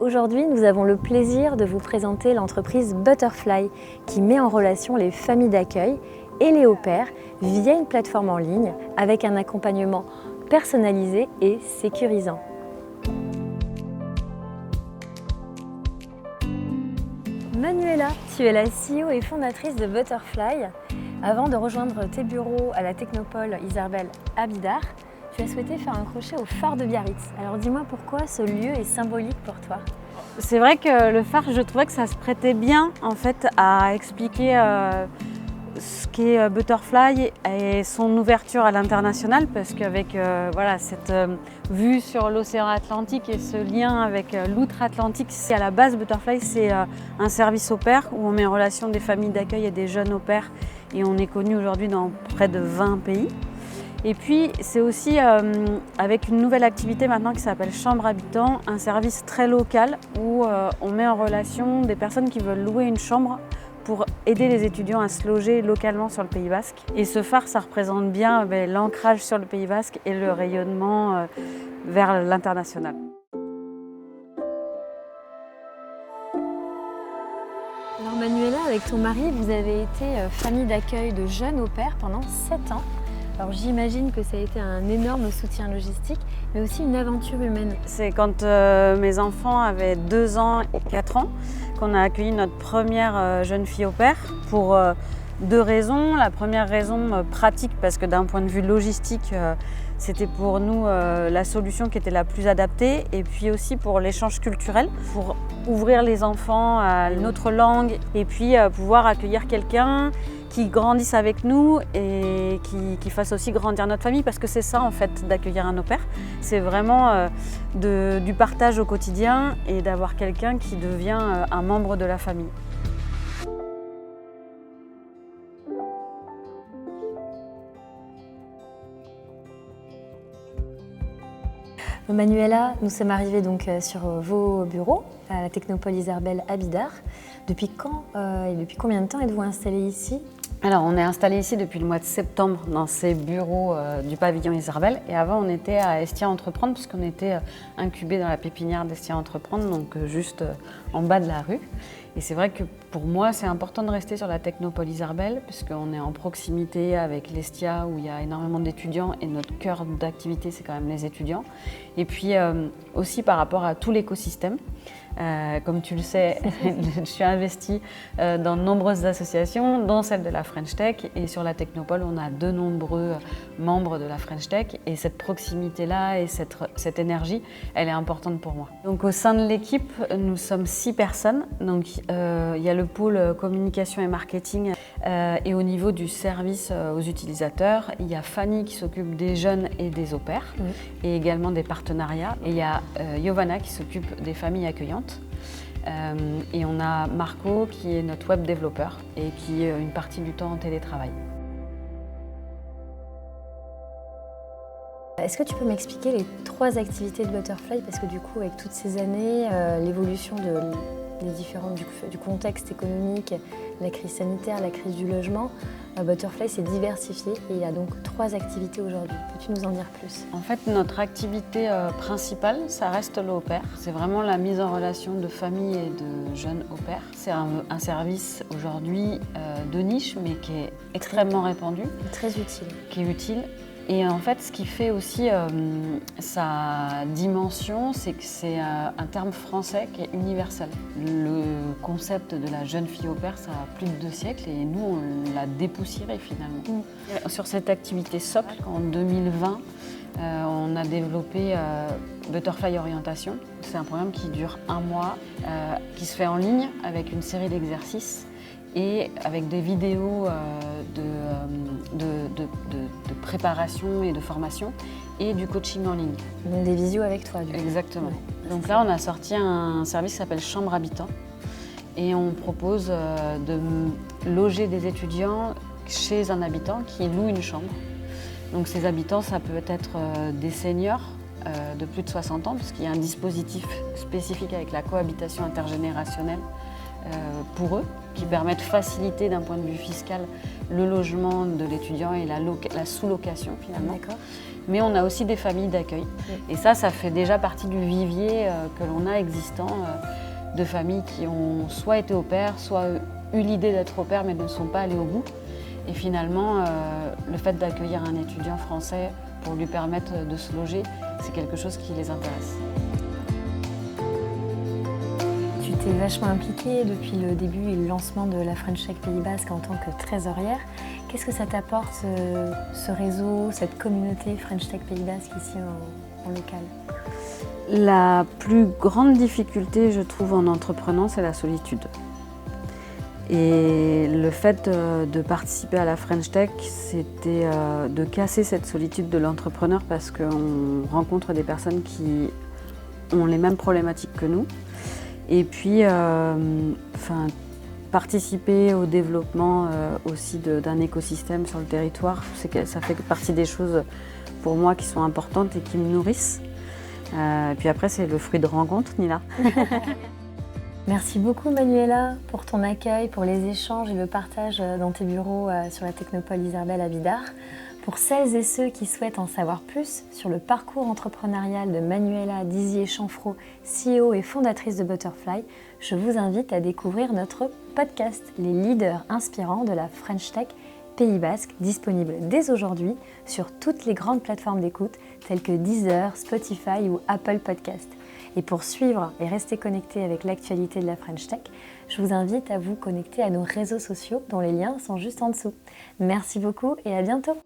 Aujourd'hui, nous avons le plaisir de vous présenter l'entreprise Butterfly qui met en relation les familles d'accueil et les au-pairs via une plateforme en ligne avec un accompagnement personnalisé et sécurisant. Manuela, tu es la CEO et fondatrice de Butterfly. Avant de rejoindre tes bureaux à la Technopole Isabelle à Bidart, tu as souhaité faire un crochet au phare de Biarritz. Alors dis-moi pourquoi ce lieu est symbolique pour toi? C'est vrai que le phare, je trouvais que ça se prêtait bien en fait à expliquer ce qu'est Butterfly et son ouverture à l'international, parce qu'avec voilà, cette vue sur l'océan Atlantique et ce lien avec l'outre-Atlantique, à la base Butterfly c'est un service au pair où on met en relation des familles d'accueil et des jeunes au pair, et on est connu aujourd'hui dans près de 20 pays. Et puis c'est aussi avec une nouvelle activité maintenant qui s'appelle Chambre Habitant, un service très local où on met en relation des personnes qui veulent louer une chambre pour aider les étudiants à se loger localement sur le Pays Basque. Et ce phare, ça représente bien l'ancrage sur le Pays Basque et le rayonnement vers l'international. Alors Manuela, avec ton mari, vous avez été famille d'accueil de jeunes au pair pendant 7 ans. Alors j'imagine que ça a été un énorme soutien logistique, mais aussi une aventure humaine. C'est quand mes enfants avaient 2 ans et 4 ans qu'on a accueilli notre première jeune fille au pair pour 2 raisons. La première raison pratique, parce que d'un point de vue logistique, c'était pour nous la solution qui était la plus adaptée, et puis aussi pour l'échange culturel, pour ouvrir les enfants à une autre langue et puis pouvoir accueillir quelqu'un qui grandisse avec nous et qui fasse aussi grandir notre famille, parce que c'est ça en fait d'accueillir un au-pair. C'est vraiment du partage au quotidien et d'avoir quelqu'un qui devient un membre de la famille. Manuela, nous sommes arrivés donc sur vos bureaux à la Technopole Isabelle à Bidart. Depuis quand et depuis combien de temps êtes-vous installés ici? Alors, on est installé ici depuis le mois de septembre dans ces bureaux du pavillon Isabelle, et avant on était à Estia Entreprendre puisqu'on était incubé dans la pépinière d'Estia Entreprendre, donc juste en bas de la rue. Et c'est vrai que pour moi c'est important de rester sur la Technopole Isabelle puisqu'on est en proximité avec l'Estia où il y a énormément d'étudiants et notre cœur d'activité c'est quand même les étudiants. Et puis aussi par rapport à tout l'écosystème. Comme tu le sais, je suis investie dans de nombreuses associations, dont celle de la French Tech. Et sur la Technopole, on a de nombreux membres de la French Tech. Et cette proximité-là et cette énergie, elle est importante pour moi. Donc au sein de l'équipe, nous sommes 6 personnes. Donc il y a le pôle communication et marketing. Et au niveau du service aux utilisateurs, il y a Fanny qui s'occupe des jeunes et des au-pairs, et également des partenariats. Et il y a Giovanna qui s'occupe des familles accueillantes. Et on a Marco qui est notre web développeur et qui est une partie du temps en télétravail. Est-ce que tu peux m'expliquer les 3 activités de Butterfly? Parce que du coup, avec toutes ces années, l'évolution du contexte économique, la crise sanitaire, la crise du logement, Butterfly s'est diversifié et il y a donc 3 activités aujourd'hui. Peux-tu nous en dire plus? En fait, notre activité principale, ça reste le au-pair. C'est vraiment la mise en relation de familles et de jeunes au-pair. C'est un service aujourd'hui de niche, mais qui est extrêmement répandu. Très utile. Qui est utile. Et en fait, ce qui fait aussi sa dimension, c'est que c'est un terme français qui est universel. Le concept de la jeune fille au pair, ça a plus de 2 siècles et nous, on l'a dépoussiéré finalement. Sur cette activité socle, en 2020, on a développé Butterfly Orientation. C'est un programme qui dure 1 mois, qui se fait en ligne avec une série d'exercices et avec des vidéos de préparation et de formation et du coaching en ligne. Donc des visios avec toi, du coup. Exactement. Ouais. Donc là, on a sorti un service qui s'appelle Chambre Habitant et on propose de loger des étudiants chez un habitant qui loue une chambre. Donc ces habitants, ça peut être des seniors de plus de 60 ans, puisqu'il y a un dispositif spécifique avec la cohabitation intergénérationnelle pour eux, qui permet de faciliter d'un point de vue fiscal le logement de l'étudiant et la sous-location finalement. mais on a aussi des familles d'accueil. Et ça fait déjà partie du vivier que l'on a existant, de familles qui ont soit été au pair, soit eu l'idée d'être au pair mais ne sont pas allées au bout. Et finalement, le fait d'accueillir un étudiant français pour lui permettre de se loger, c'est quelque chose qui les intéresse. Tu t'es vachement impliquée depuis le début et le lancement de la French Tech Pays Basque en tant que trésorière. Qu'est-ce que ça t'apporte, ce réseau, cette communauté French Tech Pays Basque ici en local? La plus grande difficulté, je trouve, en entreprenant, c'est la solitude. Et le fait de participer à la French Tech, c'était de casser cette solitude de l'entrepreneur parce qu'on rencontre des personnes qui ont les mêmes problématiques que nous. Et puis, participer au développement aussi d'un écosystème sur le territoire, ça fait partie des choses pour moi qui sont importantes et qui me nourrissent. Et puis après, c'est le fruit de rencontres, Nila. Merci beaucoup Manuela pour ton accueil, pour les échanges et le partage dans tes bureaux sur la Technopole Isarbel à Bidart. Pour celles et ceux qui souhaitent en savoir plus sur le parcours entrepreneurial de Manuela Dizier-Chanfraud, CEO et fondatrice de Butterfly, je vous invite à découvrir notre podcast Les leaders inspirants de la French Tech Pays Basque, disponible dès aujourd'hui sur toutes les grandes plateformes d'écoute telles que Deezer, Spotify ou Apple Podcast. Et pour suivre et rester connecté avec l'actualité de la French Tech, je vous invite à vous connecter à nos réseaux sociaux dont les liens sont juste en dessous. Merci beaucoup et à bientôt!